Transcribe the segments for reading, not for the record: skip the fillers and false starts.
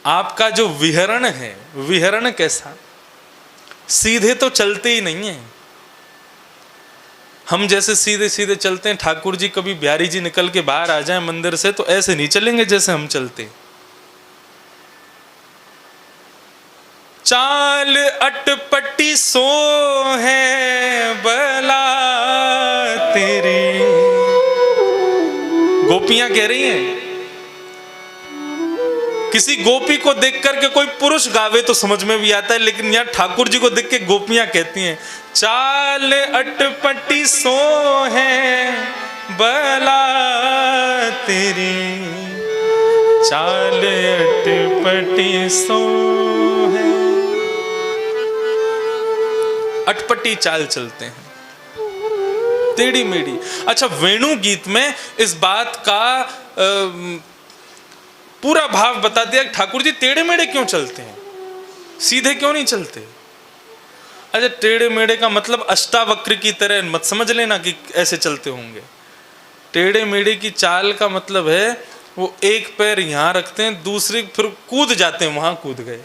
आपका जो विहरण है, विहरण कैसा, सीधे तो चलते ही नहीं है। हम जैसे सीधे सीधे चलते हैं, ठाकुर जी कभी बिहारी जी निकल के बाहर आ जाएं मंदिर से तो ऐसे नहीं चलेंगे जैसे हम चलते। चाल अटपटी सो है बला तेरी, गोपियां कह रही हैं। किसी गोपी को देख करके कोई पुरुष गावे तो समझ में भी आता है, लेकिन यहां ठाकुर जी को देख के गोपियां कहती हैं चाल अटपटी सो है बला तेरी, चाल अटपटी सो है। अटपटी चाल चलते हैं, टेढ़ी मेढ़ी। अच्छा, वेणु गीत में इस बात का पूरा भाव बता दिया ठाकुर जी टेढ़े मेढ़े क्यों चलते हैं, सीधे क्यों नहीं चलते। अच्छा, टेढ़े मेढ़े का मतलब अष्टावक्र की तरह मत समझ लेना कि ऐसे चलते होंगे। टेढ़े मेढ़े की चाल का मतलब है वो एक पैर यहां रखते हैं, दूसरे फिर कूद जाते हैं, वहां कूद गए,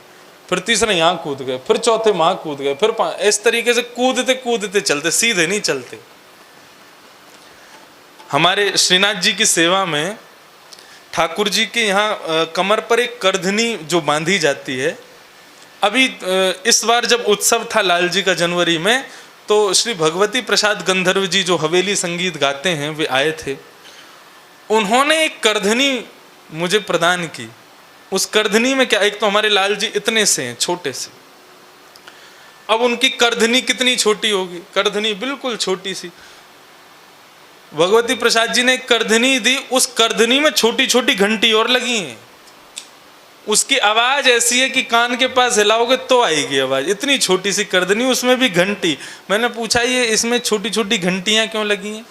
फिर तीसरा यहां कूद गए, फिर चौथे वहां कूद गए, फिर इस तरीके से कूदते कूदते चलते, सीधे नहीं चलते। हमारे श्रीनाथ जी की सेवा में ठाकुर जी के यहाँ कमर पर एक करधनी जो बांधी जाती है। अभी इस बार जब उत्सव था लाल जी का जनवरी में, तो श्री भगवती प्रसाद गंधर्व जी जो हवेली संगीत गाते हैं वे आए थे। उन्होंने एक करधनी मुझे प्रदान की। उस करधनी में क्या, एक तो हमारे लाल जी इतने से हैं, छोटे से, अब उनकी करधनी कितनी छोटी होगी, करधनी बिल्कुल छोटी सी। भगवती प्रसाद जी ने एक करधनी दी, उस करधनी में छोटी छोटी घंटी और लगी हैं। उसकी आवाज ऐसी है कि कान के पास हिलाओगे तो आएगी आवाज, इतनी छोटी सी करधनी, उसमें भी घंटी। मैंने पूछा ये इसमें छोटी छोटी घंटियां क्यों लगी हैं?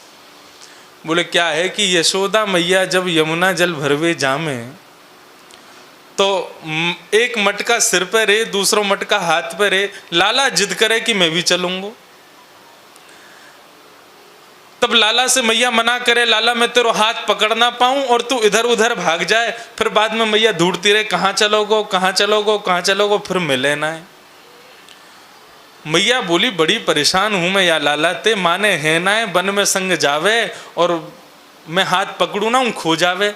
बोले क्या है कि यशोदा मैया जब यमुना जल भरवे जामे तो एक मटका सिर पर रहे, दूसरा मटका हाथ पर रहे, लाला जिद करे कि मैं भी चलूंगा। तब लाला से मैया मना करे, लाला मैं तेरा हाथ पकड़ ना पाऊं और तू इधर उधर भाग जाए। फिर बाद में मैया ढूंढती रहे, कहाँ चलोगो कहाँ चलोगो कहाँ चलोगो, फिर मिले ना है। मैया बोली बड़ी परेशान हूं मैं या लाला ते, माने है ना है वन में संग जावे और मैं हाथ पकड़ू ना हूं खो जावे।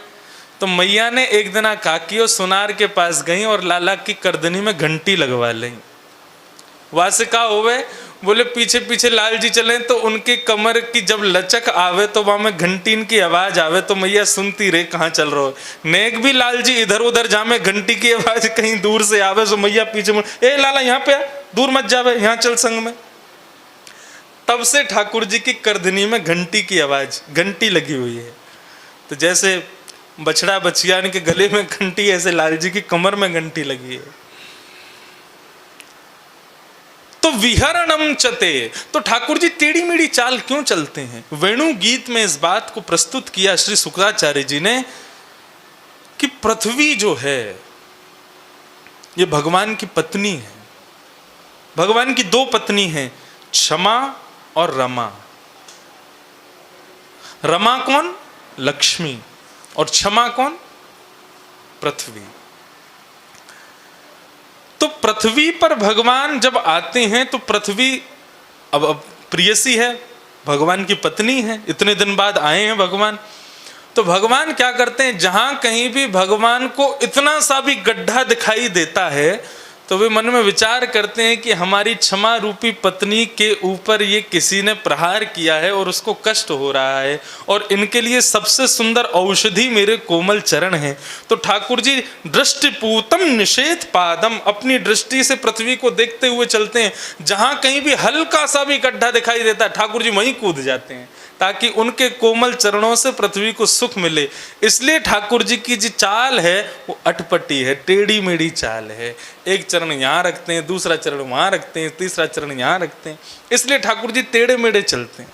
तो मैया ने एक दिन काकी सुनार के पास गई और लाला की करदनी में घंटी लगवा ली। वहां से कहा होवे, बोले पीछे पीछे लाल जी चले तो उनके कमर की जब लचक आवे तो वहां में घंटीन की आवाज आवे तो मैया सुनती रहे कहाँ चल रहा हो। नेक भी लाल जी इधर उधर जामे, घंटी की आवाज कहीं दूर से आवे तो मैया पीछे मुड़, ए लाला यहाँ पे आ, दूर मत जावे, यहाँ चल संग में। तब से ठाकुर जी की करधनी में घंटी की आवाज, घंटी लगी हुई है। तो जैसे बछड़ा बछियान के गले में घंटी, ऐसे लाल जी की कमर में घंटी लगी है। तो विहरणम चते, तो ठाकुर जी टेढ़ी मेढ़ी चाल क्यों चलते हैं? वेणु गीत में इस बात को प्रस्तुत किया श्री शुक्राचार्य जी ने कि पृथ्वी जो है ये भगवान की पत्नी है। भगवान की दो पत्नी हैं, क्षमा और रमा। रमा कौन? लक्ष्मी। और क्षमा कौन? पृथ्वी। तो पृथ्वी पर भगवान जब आते हैं तो पृथ्वी अब प्रियसी है, भगवान की पत्नी है, इतने दिन बाद आए हैं भगवान। तो भगवान क्या करते हैं, जहां कहीं भी भगवान को इतना सा भी गड्ढा दिखाई देता है तो वे मन में विचार करते हैं कि हमारी क्षमा रूपी पत्नी के ऊपर ये किसी ने प्रहार किया है और उसको कष्ट हो रहा है और इनके लिए सबसे सुंदर औषधि मेरे कोमल चरण हैं। तो ठाकुर जी दृष्टिपूतम निषेध पादम, अपनी दृष्टि से पृथ्वी को देखते हुए चलते हैं। जहां कहीं भी हल्का सा भी गड्ढा दिखाई देता है ठाकुर जी वहीं कूद जाते हैं ताकि उनके कोमल चरणों से पृथ्वी को सुख मिले। इसलिए ठाकुर जी की जो चाल है वो अटपटी है, टेढ़ी मेढ़ी चाल है। एक चरण यहाँ रखते हैं, दूसरा चरण वहाँ रखते हैं, तीसरा चरण यहाँ रखते हैं, इसलिए ठाकुर जी टेढ़े मेढ़े चलते हैं।